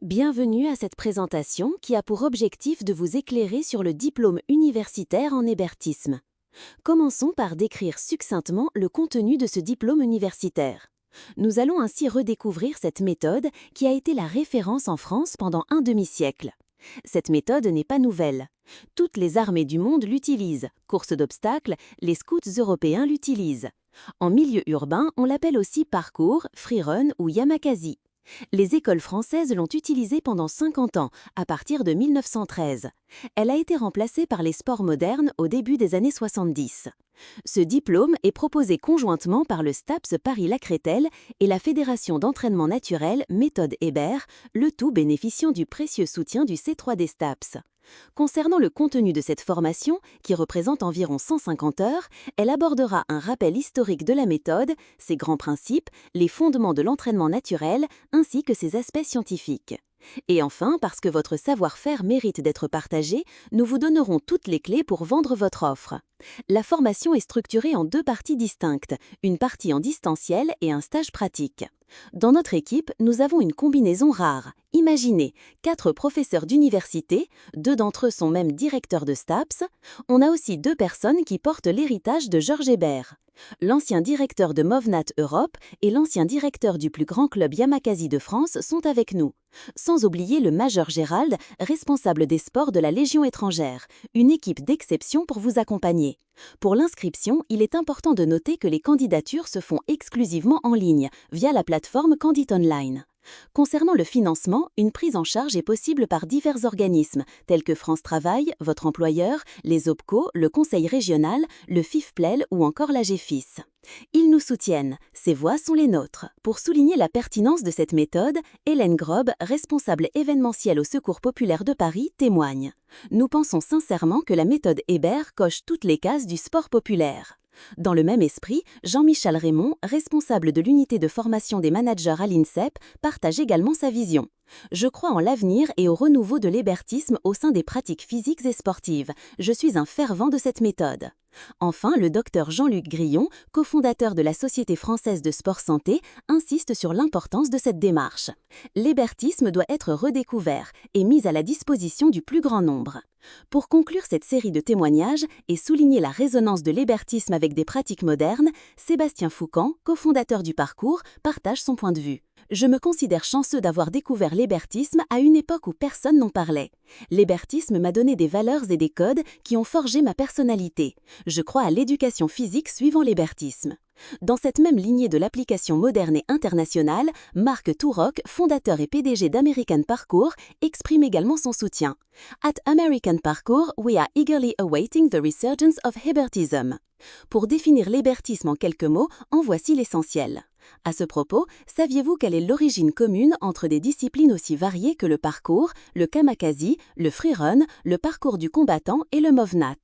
Bienvenue à cette présentation qui a pour objectif de vous éclairer sur le diplôme universitaire en hébertisme. Commençons par décrire succinctement le contenu de ce diplôme universitaire. Nous allons ainsi redécouvrir cette méthode qui a été la référence en France pendant un demi-siècle. Cette méthode n'est pas nouvelle. Toutes les armées du monde l'utilisent. Course d'obstacles, les scouts européens l'utilisent. En milieu urbain, on l'appelle aussi parcours, freerun ou yamakasi. Les écoles françaises l'ont utilisée pendant 50 ans, à partir de 1913. Elle a été remplacée par les sports modernes au début des années 70. Ce diplôme est proposé conjointement par le STAPS Paris-Lacrételle et la Fédération d'entraînement naturel Méthode Hébert, le tout bénéficiant du précieux soutien du C3D STAPS. Concernant le contenu de cette formation, qui représente environ 150 heures, elle abordera un rappel historique de la méthode, ses grands principes, les fondements de l'entraînement naturel, ainsi que ses aspects scientifiques. Et enfin, parce que votre savoir-faire mérite d'être partagé, nous vous donnerons toutes les clés pour vendre votre offre. La formation est structurée en deux parties distinctes, une partie en distanciel et un stage pratique. Dans notre équipe, nous avons une combinaison rare. Imaginez, 4 professeurs d'université, 2 d'entre eux sont même directeurs de STAPS. On a aussi 2 personnes qui portent l'héritage de Georges Hébert. L'ancien directeur de Movnat Europe et l'ancien directeur du plus grand club Yamakasi de France sont avec nous. Sans oublier le major Gérald, responsable des sports de la Légion étrangère, une équipe d'exception pour vous accompagner. Pour l'inscription, il est important de noter que les candidatures se font exclusivement en ligne, via la plateforme Candid Online. Concernant le financement, une prise en charge est possible par divers organismes, tels que France Travail, votre employeur, les OPCO, le Conseil régional, le FIFPLEL ou encore la GFIS. Ils nous soutiennent, ces voix sont les nôtres. Pour souligner la pertinence de cette méthode, Hélène Grob, responsable événementielle au Secours populaire de Paris, témoigne. Nous pensons sincèrement que la méthode Hébert coche toutes les cases du sport populaire. Dans le même esprit, Jean-Michel Raymond, responsable de l'unité de formation des managers à l'INSEP, partage également sa vision. Je crois en l'avenir et au renouveau de l'hébertisme au sein des pratiques physiques et sportives. Je suis un fervent de cette méthode. Enfin, le docteur Jean-Luc Grillon, cofondateur de la Société française de sport santé, insiste sur l'importance de cette démarche. L'hébertisme doit être redécouvert et mis à la disposition du plus grand nombre. Pour conclure cette série de témoignages et souligner la résonance de l'hébertisme avec des pratiques modernes, Sébastien Foucan, cofondateur du parcours, partage son point de vue. Je me considère chanceux d'avoir découvert l'hébertisme à une époque où personne n'en parlait. L'hébertisme m'a donné des valeurs et des codes qui ont forgé ma personnalité. Je crois à l'éducation physique suivant l'hébertisme. Dans cette même lignée de l'application moderne et internationale, Marc Touroc, fondateur et PDG d'American Parkour, exprime également son soutien. At American Parkour, we are eagerly awaiting the resurgence of Hébertism. Pour définir l'hébertisme en quelques mots, en voici l'essentiel. À ce propos, saviez-vous quelle est l'origine commune entre des disciplines aussi variées que le parcours, le kamakasi, le freerun, le parcours du combattant et le movnat?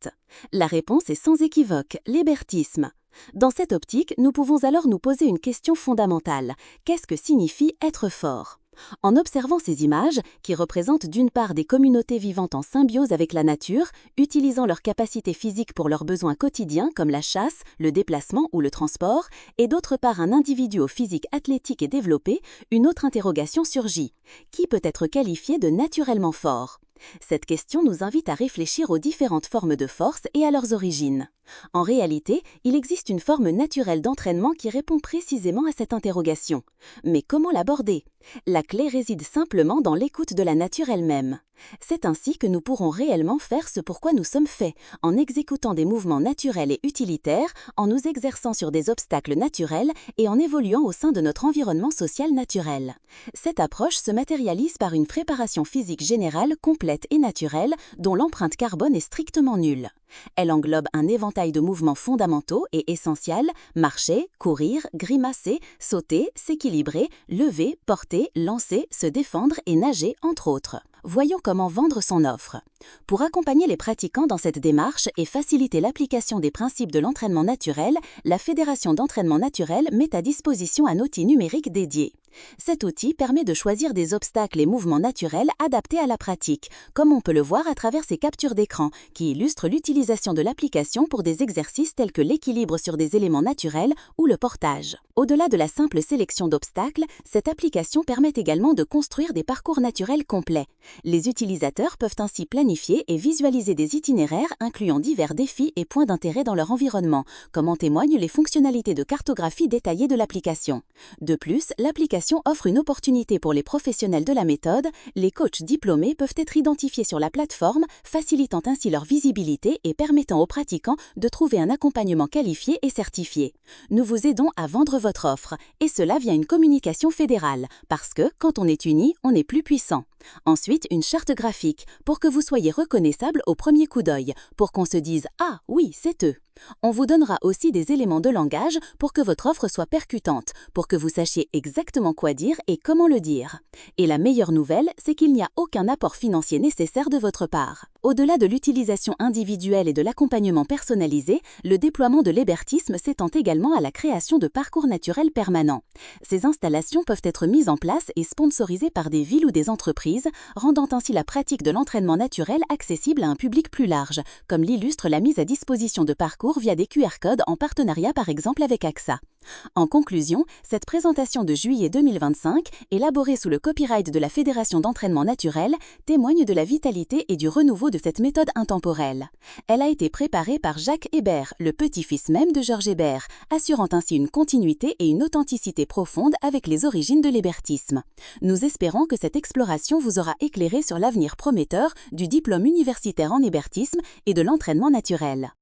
La réponse est sans équivoque, l'hébertisme. Dans cette optique, nous pouvons alors nous poser une question fondamentale. Qu'est-ce que signifie être fort ? En observant ces images, qui représentent d'une part des communautés vivant en symbiose avec la nature, utilisant leurs capacités physiques pour leurs besoins quotidiens comme la chasse, le déplacement ou le transport, et d'autre part un individu au physique athlétique et développé, une autre interrogation surgit. Qui peut être qualifié de naturellement fort ? Cette question nous invite à réfléchir aux différentes formes de force et à leurs origines. En réalité, il existe une forme naturelle d'entraînement qui répond précisément à cette interrogation. Mais comment l'aborder ? La clé réside simplement dans l'écoute de la nature elle-même. C'est ainsi que nous pourrons réellement faire ce pourquoi nous sommes faits, en exécutant des mouvements naturels et utilitaires, en nous exerçant sur des obstacles naturels et en évoluant au sein de notre environnement social naturel. Cette approche se matérialise par une préparation physique générale complète et naturelle dont l'empreinte carbone est strictement nulle. Elle englobe un éventail de mouvements fondamentaux et essentiels, marcher, courir, grimacer, sauter, s'équilibrer, lever, porter, lancer, se défendre et nager, entre autres. Voyons comment vendre son offre. Pour accompagner les pratiquants dans cette démarche et faciliter l'application des principes de l'entraînement naturel, la Fédération d'entraînement naturel met à disposition un outil numérique dédié. Cet outil permet de choisir des obstacles et mouvements naturels adaptés à la pratique, comme on peut le voir à travers ces captures d'écran, qui illustrent l'utilisation de l'application pour des exercices tels que l'équilibre sur des éléments naturels ou le portage. Au-delà de la simple sélection d'obstacles, cette application permet également de construire des parcours naturels complets. Les utilisateurs peuvent ainsi planifier et visualiser des itinéraires incluant divers défis et points d'intérêt dans leur environnement, comme en témoignent les fonctionnalités de cartographie détaillée de l'application. De plus, l'application offre une opportunité pour les professionnels de la méthode. Les coachs diplômés peuvent être identifiés sur la plateforme, facilitant ainsi leur visibilité et permettant aux pratiquants de trouver un accompagnement qualifié et certifié. Nous vous aidons à vendre votre offre, et cela via une communication fédérale, parce que, quand on est uni, on est plus puissant. Ensuite, une charte graphique, pour que vous soyez reconnaissable au premier coup d'œil, pour qu'on se dise « Ah, oui, c'est eux ». On vous donnera aussi des éléments de langage pour que votre offre soit percutante, pour que vous sachiez exactement quoi dire et comment le dire. Et la meilleure nouvelle, c'est qu'il n'y a aucun apport financier nécessaire de votre part. Au-delà de l'utilisation individuelle et de l'accompagnement personnalisé, le déploiement de l'hébertisme s'étend également à la création de parcours naturels permanents. Ces installations peuvent être mises en place et sponsorisées par des villes ou des entreprises, rendant ainsi la pratique de l'entraînement naturel accessible à un public plus large, comme l'illustre la mise à disposition de parcours via des QR codes en partenariat par exemple avec AXA. En conclusion, cette présentation de juillet 2025, élaborée sous le copyright de la Fédération d'entraînement naturel, témoigne de la vitalité et du renouveau de cette méthode intemporelle. Elle a été préparée par Jacques Hébert, le petit-fils même de Georges Hébert, assurant ainsi une continuité et une authenticité profonde avec les origines de l'hébertisme. Nous espérons que cette exploration vous aura éclairé sur l'avenir prometteur du diplôme universitaire en hébertisme et de l'entraînement naturel.